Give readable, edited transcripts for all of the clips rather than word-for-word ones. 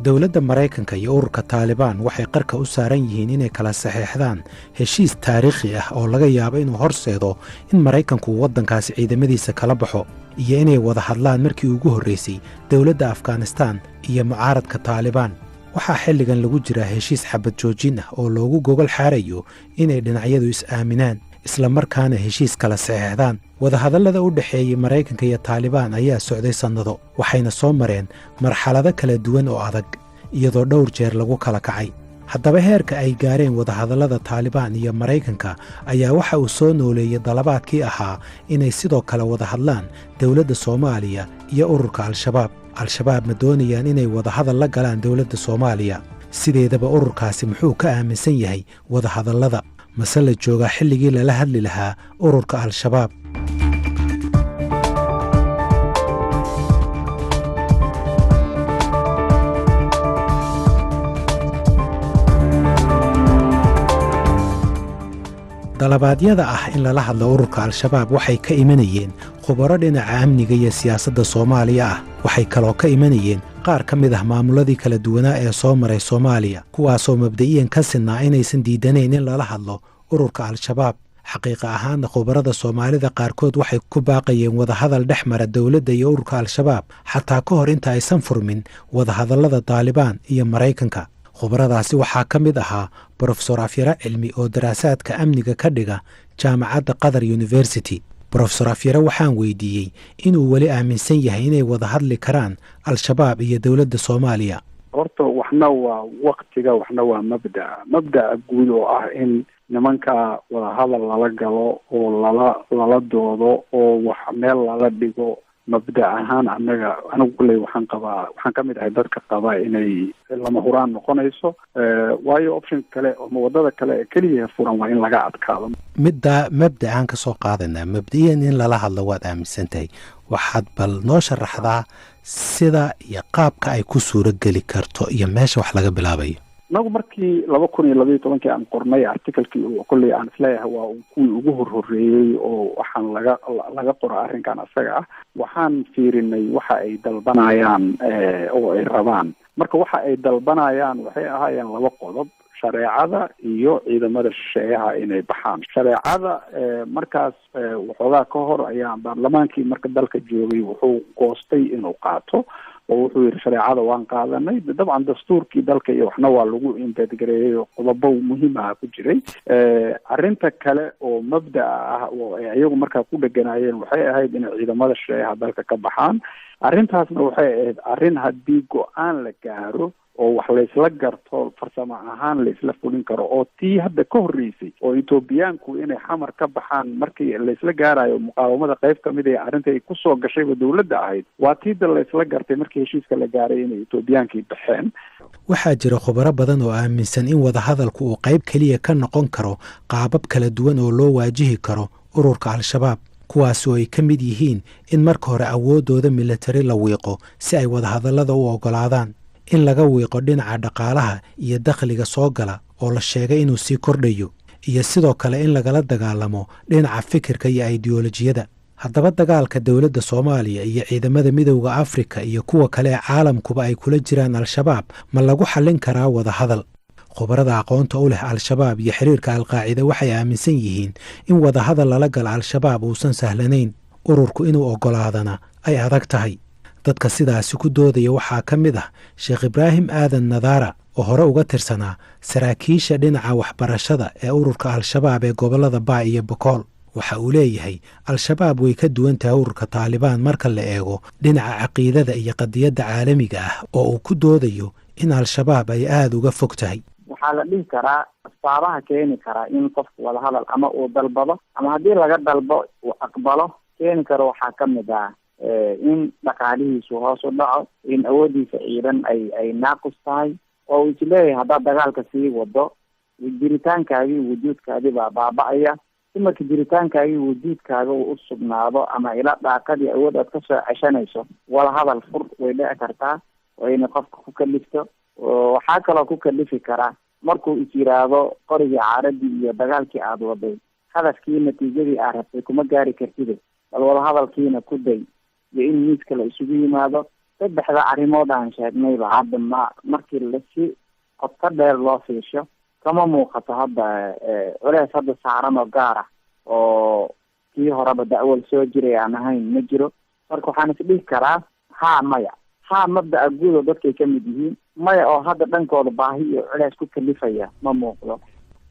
dowladda Maraykanka iyo ururka Taliban waxay qarka u saaran yihiin inay kala saxeexdaan heshiis taariikhi ah oo laga yaabo inuu horseedo in Maraykanku waddankaasi ciidamadiisa kala baxo iyo inay wada hadlaan markii ugu horreysay dowladda Afghanistan iyo mucaaradka Taliban. waxaa xilligan lagu jira heshiis xabad joojin ah oo loogu gogol xaarayo inay dhinacyadu is-aaminaan isla markaana heshiis kala saxeexdaan. wadahadallada u dhaxeeyay Maraykanka iyo Taliban ayaa socday sannado waxayna soo mareen marxalado kala duwan oo adag iyadoo dhowr jeer lagu kala kacay. haddaba heerka ay gaareen wadahadallada Taliban iyo Maraykanka ayaa waxa uu soo nooleeyay dalabaadkii ahaa inay sidoo kale wada hadlaan dowladda Soomaaliya iyo ururka Al-Shabaab ma doonayaan inay wadahadal la galaan dowladda Soomaaliya. sideedaba ururkaasi muxuu ka aaminsan yahay wadahadallada mase la joogaa xilligii lala hadli lahaa ururka Al-Shabaab. dalabaadyada ah in lala hadlo ururka Al-Shabaab waxay ka imanayeen khubaro dhinaca amniga iyo siyaasadda Soomaaliya ah. waxay kaloo ka imanayeen qaar ka mid ah maamuladii kala duwanaa ee soo maray Soomaaliya kuwaasoo mabda'iyan ka sinaa inaysan diidanayn in lala hadlo ururka Al-Shabaab. xaqiiqa ahaanna khubarada Soomaalida qaarkood waxay ku baaqayeen wadahadal dhex mara dowladda iyo ururka Al-Shabaab xataa ka hor inta aysan furmin wadahadallada Taliban iyo Maraykanka. khubaradaasi waxaa ka mid ahaa Professor Afyara Cilmi oo daraasaadka amniga ka dhiga jaamacadda Qatar University. Professor Afyara waxaan weydiiyey inuu weli aaminsan yahay inay wada hadli karaan Al-Shabaab iyo dowladda Soomaaliya. horta waxna waa waqtiga waxna waa mabda'a guud oo ah in nimanka wada hadal lala galo oo lala doodo oo wax meel lala dhigo. mabda ahaan anigu kulley waxaan ka mid ahay dadka qaba inay lama huraan noqonayso waayo option kale ama wadada kale ee keliya furan waa in laga adkaado. mabda'aan ka soo qaadanaa mabda'iyan in lala hadlo waad aaminsan tahay. waxaad bal noo sharaxdaa sida iyo qaabka ay ku suuro geli karto iyo meesha wax laga bilaabayo. nagu markii 2012 aan qornay articlekii kulley aan isleeyahay waa kuwii ugu horreeyey oo waxaan laga qoro arrinkan asaga ah. waxaan fiirinay waxa ay dalbanayaan oo ay rabaan. marka waxa ay dalbanayaan waxay ahaayeen 2 qodob: shareecada iyo ciidamada shisheeyaha inay baxaan. shareecada markaas waxoogaa ka hor ayaa baarlamaankii marka dalka joogay wuxuu goostay inuu qaato oo wuxuu yidhi shareecada waan qaadanay. dabcan dastuurkii dalka iyo waxna waa lagu embedgareeyey oo qodobo muhiim ah ku jiray. arrinta kale oo mabda'a ah oo ay iyagu markaa ku dheganaayeen waxay ahayd inay ciidamada shisheeyaha dalka ka baxaan. arrintaasna waxay ahayd arrin haddii go-aan la gaaro oo wax laysla garto farsamo ahaan laysla fulin karo oo tii hadda ka horreysay oo Etoobiyaanku inay xamar ka baxaan markii laysla gaarayo muqaawamada qayb ka mid ah arrinta ay kusoo gashayba dowladda ahayd waa tii laysla gartay markii heshiiska la gaaray inay Etoobiyaankii baxeen. waxaa jira khubaro badan oo aaminsan in wadahadalku uu qayb keliya ka noqon karo qaabab kala duwan oo loo waajihi karo ururka Al-Shabaab kuwaas oo ay ka mid yihiin in marka hore awoodooda military la wiiqo si ay wadahadallada u ogolaadaan, in laga wiiqo dhinaca dhaqaalaha iyo dakhliga soo gala oo la sheegay inuu sii kordhayo, iyo sidoo kale in lagala dagaalamo dhinaca fikirka iyo ideolojiyada. haddaba dagaalka dowladda Soomaaliya iyo ciidamada midowda Afrika iyo kuwa kale ee caalamkuba ay kula jiraan Al-Shabaab ma lagu xallin karaa wadahadal? khubarada aqoonta u leh Al-Shabaab iyo xiriirka Al-Qaacida waxay aaminsan yihiin in wadahadal lala gala Al-Shabaab uusan sahlanayn, ururku inuu ogolaadana ay adag tahay. dadka sidaasi ku doodaya waxaa ka mid ah Sheekh Ibraahim Aadan Nadaara oo hore uga tirsanaa saraakiisha dhinaca waxbarashada ee ururka Al-Shabaab ee gobolada Baa iyo Bokool. waxa uu leeyahay Al-Shabaab way ka duwan tahay ururka Taliban marka la eego dhinaca caqiidada iyo qadiyadda caalamiga ah oo uu ku doodayo in Al-Shabaab ay aad uga fog tahay. waxaa la dhihi karaa asbaabaha keeni karaa in qofku wada hadal ama uu dalbado ama haddii laga dalbo uu aqbalo keeni karo waxaa ka mid ah in dhaqaalihiisu hoos u dhaco, in awoodiisa ciidan ay naaqus tahay oo uu isleeyahay haddaad dagaalka sii wado jiritaankaagii wujuudkaadii baa baaba'aya. si marka jiritaankaagii wujuudkaaga uu u sugnaado ama ila dhaaqadii awood aad ka soo ceshanayso wada hadal fur way dhici kartaa oo inay qofka ku kalifto. waxaa kaloo ku kalifi karaa markuu is yiraahdo qorigii caaradii iyo dagaalkii aad waday hadafkii natiijadii aad rabtay kuma gaari kartid bal wada hadalkiina ku day iyo in miiska la isugu yimaado saddexda arrimood aan sheegnayba hadda markii lasi qodka dheer loo fiisho kama muuqato hadda culeys hadda saaran oo gaar ah oo kii horeba da'wal soo jiray aan ahayn ma jiro. marka waxaan isdhihi karaa maya mabda'a guud oo dadkay ka mid yihiin, maya oo hadda dhankooda baahi iyo culeys ku kalifaya ma muuqdo.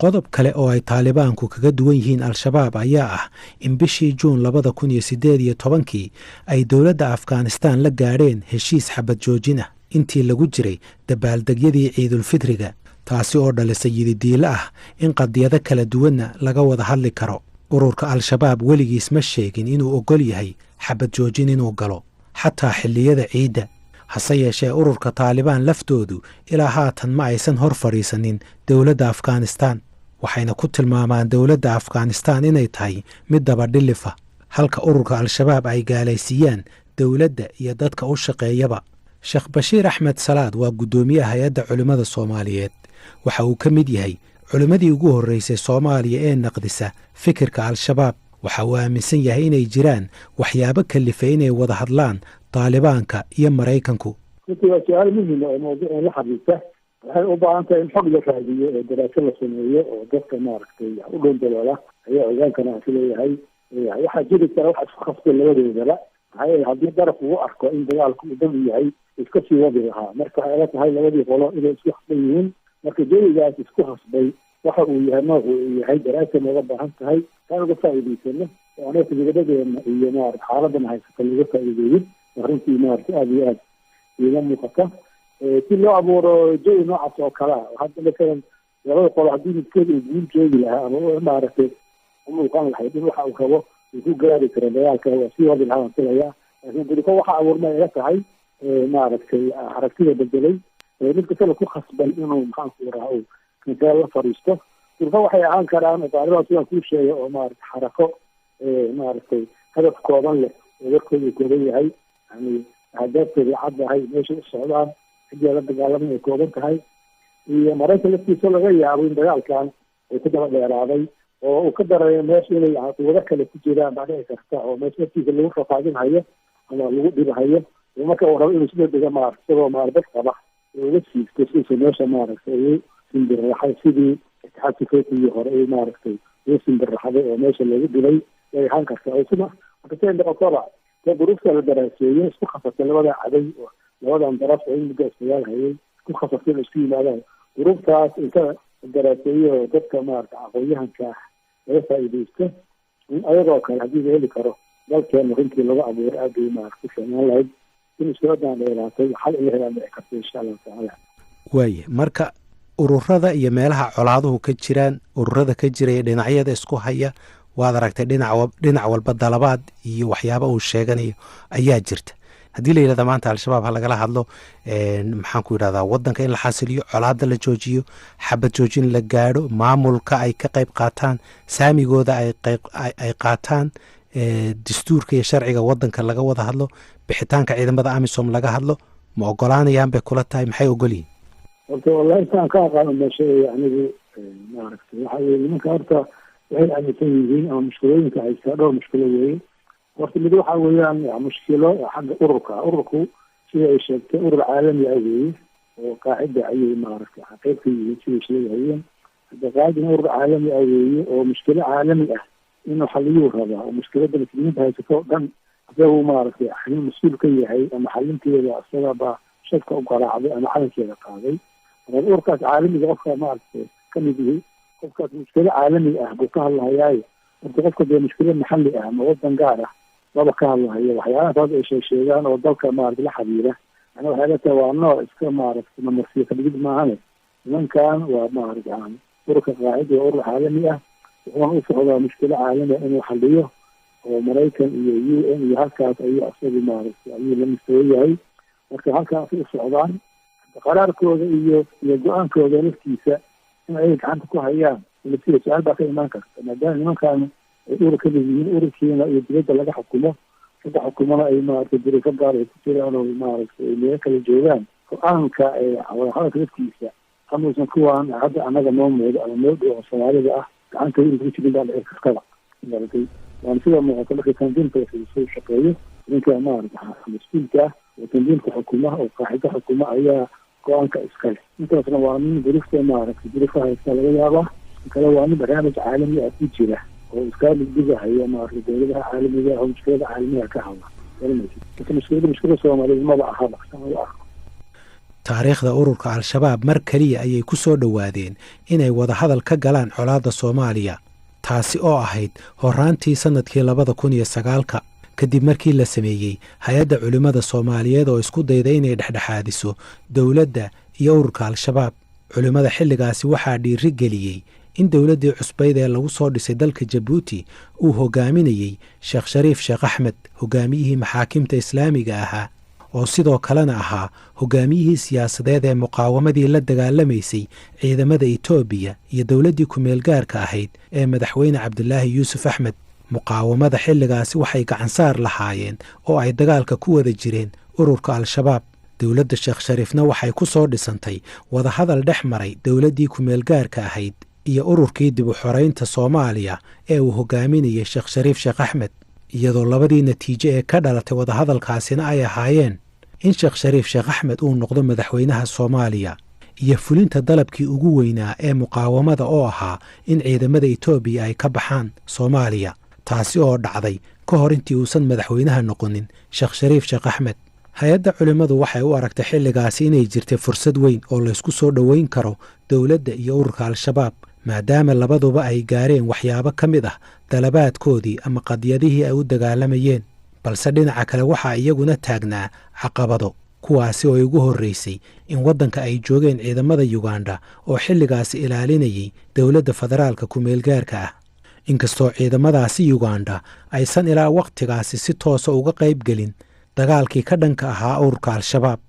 qodob kale oo ay taalibaanku kaga duwan yihiin al-shabaab ayaa ah in bishii juun 2018 ay dowladda afghanistaan la gaadheen heshiis xabad joojin ah intii lagu jiray dabaaldegyadii ciidulfitriga, taasi oo dhalisay yididiilo ah in qadiyado kala duwanna laga wada hadli karo. ururka al-shabaab weligiis ma sheegin inuu ogol yahay xabad joojin inuu galo xataa xilliyada ciidda, hase yeeshee ururka taalibaan laftoodu ilaa haatan ma aysan hor fadhiisanin dowladda afghanistaan, waxayna ku tilmaamaan dowladda afghanistaan inay tahay mid dabadhilifa, halka ururka al-shabaab ay gaalaysiiyaan dowladda iyo dadka u shaqeeyaba. sheekh bashiir axmed salaad waa guddoomiyaha hay-adda culimmada soomaaliyeed. waxa uu ka mid yahay culimmadii ugu horraysay soomaaliya ee naqdisa fikirka al-shabaab. waxa uu aaminsan yahay inay jiraan waxyaabo kalifay inay wada hadlaan taalibaanka iyo maraykanku. runtii waa su-aal muhim oo mawduucan la xiriirta. waxay u baahan tahay in xog la raadiyo oo daraaso la sameeyo oo dadka maaragtay u dhoondaloola ayaa ogaan karaa sileeyahay. waxaa jiri kara wax isku khasbay labadoodaba, maxaa yeele haddii daraf uu arko in dagaalku uu dal yahay iska sii wadi lahaa. marka waxay la tahay labadii qolo inay isku khasban yihiin. marka jawigaas isku khasbay waxa uu yahay noocu uu yahay daraasa nooga baahan tahay kaan uga faa'iidaysano oo anaka nabadadeena iyo maarata xaaladana haysata laga faa'iideeyin. runtii maarata aada iyo aada iiga muuqata si loo abuuro jawi noocaas oo kalea. hadda masalan labada qolo haddii midkeed uu guul joogi lahaa ama maaragtay umuuqan lahayd in waxa uu rabo uu ku gaari karo dagaalka waa sii wadi lahaa aan filayaa. laakiin duriko waxa abuurma ila tahay maaragtay aragtida bedelay mid kastaba ku khasban inuu maxaanku raha uu kansaal la fadhiisto. duriko waxay ahaan karaan taalibaan sidaan kuu sheegay oo maarata xarako maaragtay hadaf kooban leh oo warkooda kooban yahay, yani ahdaafteeda caddahay, meeshay u socdaan, cidii la dagaalamay ay kooban tahay. iyo maraykan laftiisa laga yaabo in dagaalkan ay ku daba dheeraaday oo uu ka darayo meesha inay quwado kale ku jiraan baa dhici karta oo meesha laftiisa lagu rafaadinhayo ama lagu dhibahayo. marka uu rabo inuu sida dega maarata isagoo maarabad qaba uga siigto siisa meesha maaragtay ugu simbirraxay sidii itixaadka sookigii hore ay maaragtay ugu simbirraxday oo meesha lagu dilay way ahaan karta. sida markatay noqotoba ta duruufta la daraaseeyey isku khasabtay labada caday oo labadan daraf oo in muddo isdagaal hayay isku khasabtay in isku yimaadaan. duruuftaas inta daraaseeyo oo dadka maarata aqoon-yahanka ah laga faa'iidaysto in ayagoo kale haddii la heli karo dalkeena runtii laga abuuray aad bay maarata ku fiicnaan lahayd in iskoodan dheeraatay xal in la helaan dhici karta insha allahu tacaala. waaye marka ururada iyo meelaha colaaduhu ka jiraan, ururada ka jiraya dhinacyada isku haya, waad aragtay dhinac walba dalabaad iyo waxyaaba uu sheeganayo ayaa jirta. haddii la yidhahda maanta al-shabaab ha lagala hadlo maxaanku yidhahdaa waddanka in la xasiliyo, colaada la joojiyo, xabad joojin la gaadho, maamulka ay ka qayb qaataan, saamigooda ay qaataan, dastuurka iyo sharciga waddanka laga wada hadlo, bixitaanka ciidamada amisom laga hadlo, ma ogolaanayaan bay kula tahay? maxay ogol yihin? horta wallahi intaan ka aqaano meesha anigu maaragtay waxa weye nimanka horta waxay aaminsan yihiin ama mushkilooyinka haystaa dhowr mushkilo weeye. horta mid waxa weeyaan mushkilo xagga ururku sida ay sheegtay urur caalami ah weeye oo qaacida ayay maaragtay qayb ka yihiin siday sheegayeen. hadda qaacidina urur caalami ah weeye oo mushkilo caalami ah inuu xaliyuu rabaa oo mushkilada muslimiinta haysato dhan isagu maaragtay xalin mas-uul ka yahay ama xalinteeda isagaba shadka u garaacday ama xalinkeeda qaaday. ururkaas caalamiga qofka maaragtay ka mid yihi qofkaas mushkilo caalami ah buu ka hadlahayaayo. horta qofka dee mushkilo maxalli ah ama wadan gaar ah laba ka hadlahayo waxyaalahaas ay sheegaan oo dalka maaragta la xiriira. ana waxay la tahay waa nooc iska maaragtay mamarsiyo kadhigid maahane. nimankan waa maaragta ururka qaacida waa urur caalami ah wuxuuna u socdaa mushkilo caalami ah inuu xaliyo oo maraykan iyo UN iyo halkaas ayuu asagu maaragtay ayuu la mustawa yahay. marka halkaas u socdaan qaraarkooda iyo go-aankooda laftiisa in ay gacanta ku hayaan sida su-aal baa ka imaan karta maadaama nimankan ay urur ka leeyihiin ururkiina iyo dibadda laga xukumo saddex xukumona ay maaragtay duruufo gaar ay ku jiraan oo maaragtay meelo kala joogaan. go-aanka wadahadalka laftiisa amuusan kuwaan hadda anaga noo muudo ama noo dhow oo soomaalida ah gacanta inuu ku jirin baa dhici kartaba maaragtay waana sida muuqata marka kandiinka soo shaqeeyo ninka maaragta mas-uulka ah tandiimka xukuumaha oo qaaxida xukuuma ayaa go-aanka iskale. intaasna waa nin durufta maaragtay durufa haysta laga yaabaa. kale waa nin barnaamij caalami ah ku jira oo iska dhigahaya maaragtay dowladaha caalamiga oo mushkilada caalamiga ka hadla. mushkilada Soomaaliyeed maba ahaba taariikhda ururka al-shabaab mar keliya ayay ku soo dhowaadeen inay wadahadal ka galaan colaadda Soomaaliya, taasi oo ahayd horaantii sannadkii 2009 kadib markii la sameeyey hay-adda culimmada Soomaaliyeed oo isku dayda inay dhexdhexaadiso dowladda iyo ururka al-shabaab. culimmada xilligaasi waxaa dhiiri geliyey in dowladdii cusbayd ee lagu soo dhisay dalka Jabuuti uu hogaaminayey Sheekh Shariif Sheekh Axmed, hogaamiyihii maxaakimta islaamiga ahaa oo sidoo kalena ahaa hogaamiyihii siyaasadeed ee muqaawamadii la dagaalamaysay ciidamada Itoobiya iyo dowladdii ku-meel gaarka ahayd ee madaxweyne Cabdilaahi Yuusuf Axmed. muqaawamada xilligaasi waxay gacansaar lahaayeen oo ay dagaalka ku wada jireen ururka al-shabaab. dowladda Sheekh Shariifna waxay ku soo dhisantay wadahadal dhex maray dowladdii ku-meel gaarka ahayd iyo ururkii dib u xoreynta Soomaaliya ee uu hogaaminayay Sheekh Shariif Sheekh Axmed, iyadoo labadii natiijo ee ka dhalatay wadahadalkaasina ay ahaayeen in Sheekh Shariif Sheekh Axmed uu noqdo madaxweynaha Soomaaliya iyo fulinta dalabkii ugu weynaa ee muqaawamada oo ahaa in ciidamada Itoobiya ay ka baxaan Soomaaliya, taasi oo dhacday ka hor intii uusan madaxweynaha noqonin Sheekh Shariif Sheekh Axmed. hay-adda culimmadu waxay u aragtay xilligaasi inay jirtay fursad weyn oo laysku soo dhoweyn karo dowladda iyo ururka al-shabaab, maadaama labaduba ay gaareen waxyaabo ka mid ah dalabaadkoodii ama qadiyadihii ay u dagaalamayeen. balse dhinaca kale waxaa iyaguna taagnaa caqabado, kuwaasi oo ay ugu horraysay in waddanka ay joogeen ciidamada Yuganda oo xilligaasi ilaalinayay dowladda federaalka ku-meel gaarka ah. inkastoo ciidamadaasi Yuganda aysan ilaa wakhtigaasi si toosa uga qayb gelin dagaalkii ka dhanka ahaa ururka al-shabaab.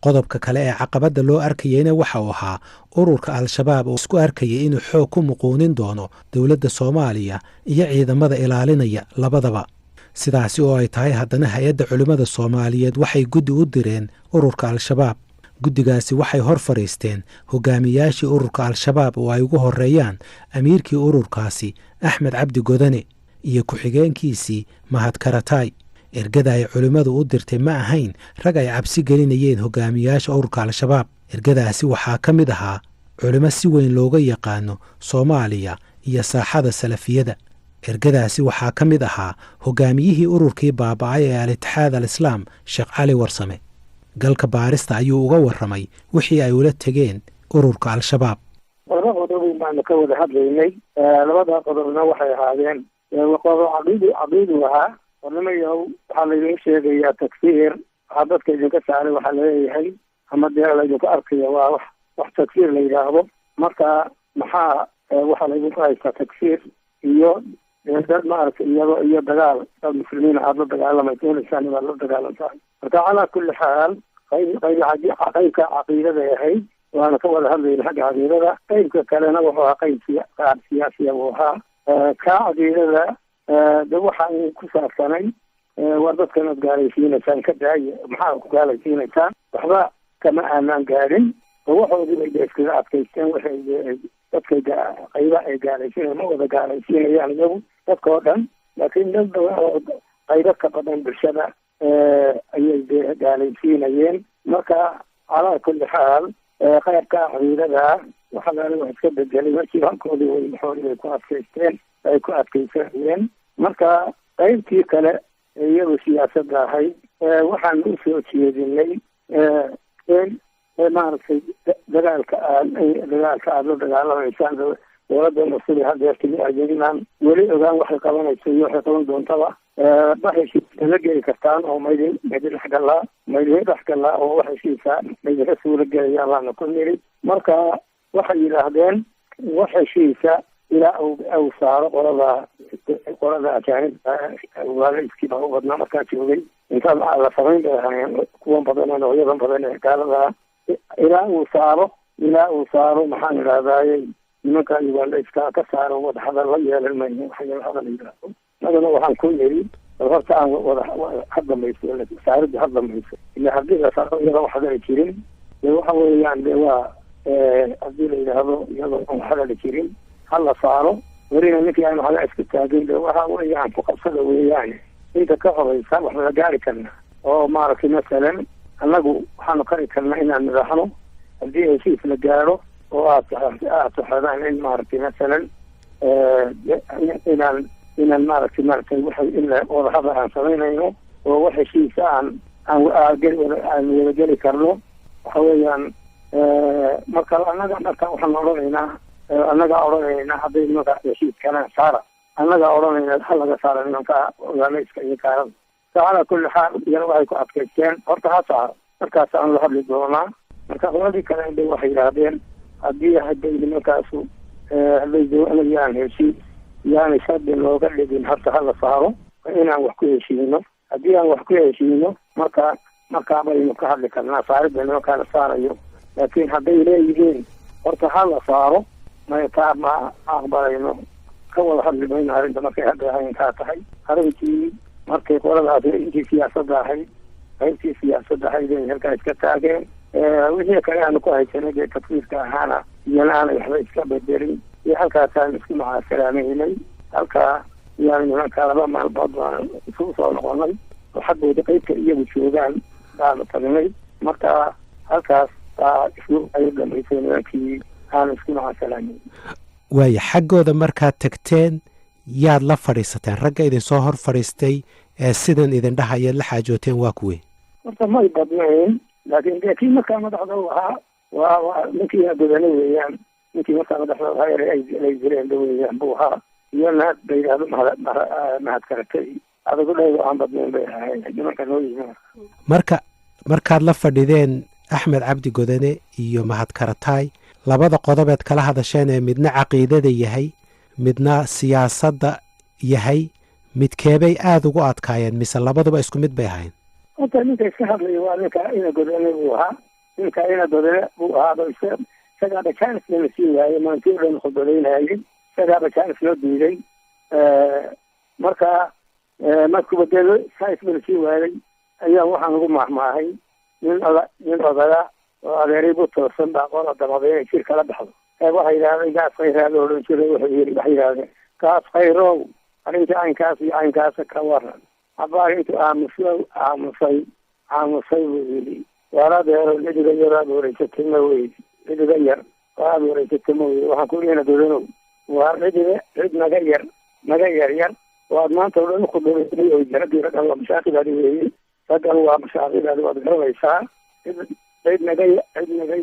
qodobka kale ee caqabadda loo arkayeyna waxa uu ahaa ururka al-shabaab oo isku arkayay inuu xoog ku muquunin doono dowladda Soomaaliya iyo ciidamada ilaalinaya labadaba. sidaasi oo ay tahay haddana hay-adda culimmada Soomaaliyeed waxay guddi u direen ururka al-shabaab. guddigaasi waxay hor fadhiisteen hogaamiyaashii ururka al-shabaab oo ay ugu horreeyaan amiirkii ururkaasi Axmed Cabdi Godane iyo ku-xigeenkiisii Mahad Karatay. ergada ay culimmadu u dirtay ma ahayn rag ay cabsi gelinayeen hogaamiyaasha ururka al-shabaab. ergadaasi waxaa ka mid ahaa culimo si weyn looga yaqaano Soomaaliya iyo saaxada salafiyada. ergadaasi waxaa ka mid ahaa hogaamiyihii ururkii baaba'ay ee al-Itixaad al-Islaam Sheekh Cali Warsame. galka baarista ayuu uga warramay wixii ay ula tegeen ururka al-shabaab. laba qodob baan ka wada hadlaynay. labada qodobna waxay ahaadeen qodob caqiidu ahaa warnamayow waxaa laydin sheegayaa takfiir, waxaa dadka idinka saaray waxaa laleeyahay ama dee laydinku arkaya waa wax takfiir la yidhaahdo. marka maxaa waxaa laydinku haystaa takfiir iyo dad maaragtay iyo dagaal dad muslimiin aad la dagaalamaysa insaan baad la dagaalantahay. marka calaa kulli xaal qaybka caqiidaday ahayd waana ka wada hadlayna xagga caqiidada. qaybka kalena wuxuu ahaa qayb siyaasiya buu ahaa. ka caqiidada de waxa uu ku saabsanay war dadkan aad gaalaysiinaysaan ka daaya, maxaa ku gaalaysiinaysaan, waxba kama aanaan gaadhin oo waxoodii bay iskaga adkaysteen. waxay dadka qayba ay gaalaysiinayaan ma wada gaalaysiinayaan iyagu dadka oo dhan, laakiin dad badan oo qaybo ka badan bulshada ayay dee gaalaysiinayeen. marka calaa kulli xaal qaybka caqiidada waxa laala wax iska bedelay markii halkoodii way maxoodii ay ku adkaysteen ay ku adkaysanayeen. marka qaybtii kale iyadu siyaasadda ahayd waxaan u soo jeedinay maaragtay dagaalka aad la dagaalamaysaan dowladda sida hadeertimi ayadinaan weli ogaan waxay qabanayso iyo waxay qaban doontaba ma heshiisa la geli kartaan oo maydin dhexgalaa oo wax heshiisa maydinka suula gelaya baana ku niri. marka waxay yidhaahdeen wax heshiisa ilaa uu saaro qolada ajaanibka waalaiskiiba u badnaa markaa joogay intaa la samayn bay ahaayeen kuwan badan ee noocyadan badan ee gaalada ilaa uu saaro maxaan idhahdaaye nimanka uganda iska ka saaro wadahadal la yeelan mayo waxyaalahadal yidhaahdo. madana waxaan ku yiri bal horta aan ha dambayso saarida ha dambayso ila haddii la saaro iyada wax hadala jirin dee waxa weeyaan dee waa haddii la yidhaahdo iyadoo aan wax hadala jirin ha la saaro welina ninkii aan waxba iska taagin de waxa weeyaan ku qabsada weeyaan inta ka horeysa wax la gaari karna oo maaragtay masalan annagu waxaanu kari karnaa inaan nidhaahno haddii heshiis la gaadho oo aad saxadaan in maaragtay masalan inaan maaragtay waxay in wadahadal aan samaynayno oo wax heshiisa aan wadageli karno waxa weeyaan marka waxaan odhanaynaa hadday nimankaas heshiis kalaan saara annagaa odhanayna ha laga saara nimanka ogaalayska iyo gaalada calaa kulli xaal iyana waxay ku adkaysteen horta ha saaro markaas aan la hadli doonaa marka qoladii kale indhay waxay yidhaahdeen haddii hadday nimankaasu hadday heshiis yaanay shardi looga dhigin horta ha la saaro inaan wax ku heshiino haddii aan wax ku heshiino markaa baynu ka hadli karnaa saaridda nimankaa la saarayo laakiin hadday leeyihiin horta ha la saaro taa ma aqbalayno ka wada hadli mayno arrinta markay hadda haynkaa tahay arrintii markay qoladaas intii siyaasadda ahayd qaybtii siyaasadda ahayd ay halkaa iska taageen wixii kale aanu ku haysanay dee tafsiirka ahaana iyana aanay waxba iska bedelin iyo halkaasaan isku macaasalaamaynay halkaa iyaan nimanka 2 maalmood baan isugu soo noqonay oo xaggooda qaybta iyagu joogaan baanu tagnay marka halkaas baa isku ay dhamaysay nimankii aan isku macaasalaamayn waaya xaggooda markaad tagteen yaad la fadhiisateen ragga idin soo hor fadhiistay ee sidan idin dhahayaad la xaajooteen waa kuwe horta may badnayn laakiin dee kii markaa madaxda u ahaa waa ninkii badana weeyaan ninkii markaa madaxda u ahaa ay jireen weeyaan buu ahaa iyona la yidhaahdo mahad karatay adagu dhaydo aan badnayn bay ahayn nimanka noo yimi markaad la fadhideen axmed cabdi godane iyo mahad karataay labada qodobeed kala hadasheen ee midna caqiidada yahay midna siyaasadda yahay midkeebay aada ugu adkaayeen mise labaduba isku mid bay ahayn horta ninka iska hadlaya waa ninka ina godane buu ahaa isagaaba jaanisna la sii waayey maantii o dhan khudbadaynayay isagaaba jaanis loo diiday markuba dee saaisba la sii waayay ayaa waxaan ugu mahmaahay nin odaga oo adeeray bu toosan baa qola damada inay jir kala baxdo waxay yidhahdeen gaas khayraa la odhan jiray waxay yidhahdeen gaas khayrow arrinta caynkaas iyo caynkaasa ka waran haba arrintu aamusay buu yidhi waar adeero lidiga yar aad wareysatay ma weydi lidiga yar oo aada wareysatay ma weydi waxaan ku leena dodanow waar cid naga yar oo aad maanta o dhan ukhudbaysay oo jaradii raggan waa mashaaqidaadi weeye raggan waa mashaaqidaadi waad garanaysaa cid naga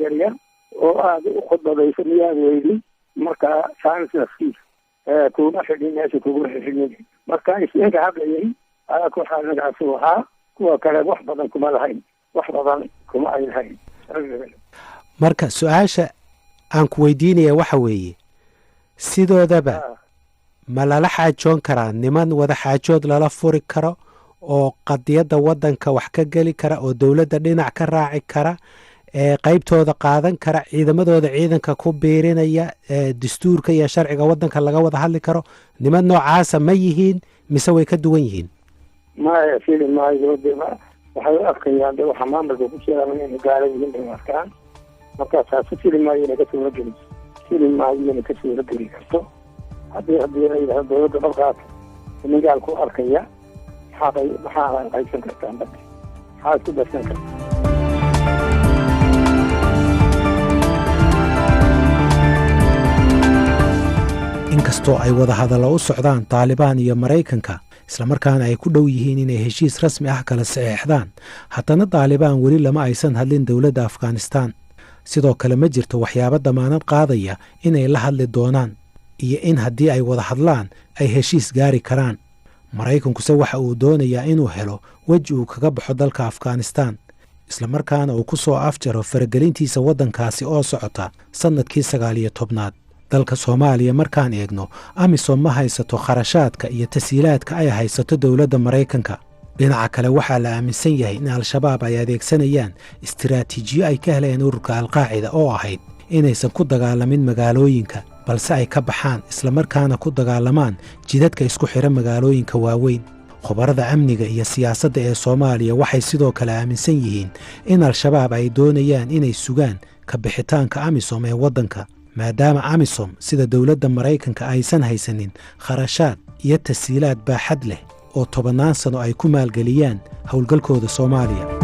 yaryar oo aada u khudbadayso miyaad weydi markaa saanis nafsiis kuma xidhin meesha kuguma xidhin marka isninka hadlayay ayaa ku xaalinagaasu ahaa kuwa kale wax badan kuma lahayn wax badan kuma ay lahayn marka su-aasha aan ku weydiinaya waxa weeye sidoodaba ma lala xaajoon karaa niman wada xaajood lala furi karo oo qadiyadda waddanka wax ka geli kara oo dowladda dhinac ka raaci kara ee qaybtooda qaadan kara ciidamadooda ciidanka ku biirinaya dastuurka iyo sharciga waddanka laga wada hadli karo niman noocaasa ma yihiin mise way ka duwan yihiin maya fili maayo de waxay u arkayaan de waxa maamulka ku jira inay gaala yihiin bay arkaan markaasaasi fili maayo inay ka suurageli inay ka suurageli karto haddii la yidhahdo dowladda balkaas nigaal ku arkaya maxaa haysan kartaan bada maxaa isku darsan karta inkastoo ay wada hadallo u socdaan taalibaan iyo maraykanka islamarkaana ay ku dhow yihiin inay heshiis rasmi ah kala saxeexdaan haddana taalibaan weli lama aysan hadlin dowladda afghanistaan sidoo kale ma jirto waxyaabo damaanad qaadaya inay la hadli doonaan iyo in haddii ay wada hadlaan ay heshiis gaari karaan maraykankuse waxa uu doonayaa inuu helo weji uu kaga baxo dalka afghanistaan islamarkaana uu ku soo afjaro faragelintiisa waddankaasi oo socota sannadkii 19 dalka soomaaliya markaan eegno amisom ma haysato kharashaadka iyo tasiilaadka ay haysato dowladda maraykanka dhinaca kale waxaa la aaminsan yahay in al-shabaab ay adeegsanayaan istiraatiijiyo ay ka heleen ururka alqaacida oo ahayd inaysan ku dagaalamin magaalooyinka balse ay ka baxaan islamarkaana ku dagaalamaan jidadka isku xidha magaalooyinka waaweyn khubarada amniga iyo siyaasadda ee soomaaliya waxay sidoo kale aaminsan yihiin in al-shabaab ay doonayaan inay sugaan ka bixitaanka amisom ee waddanka maadaama amisom sida dowladda maraykanka aysan haysanin kharashaad iyo tasiilaad baaxad leh oo 10 sano ay ku maalgeliyaan howlgalkooda Soomaaliya.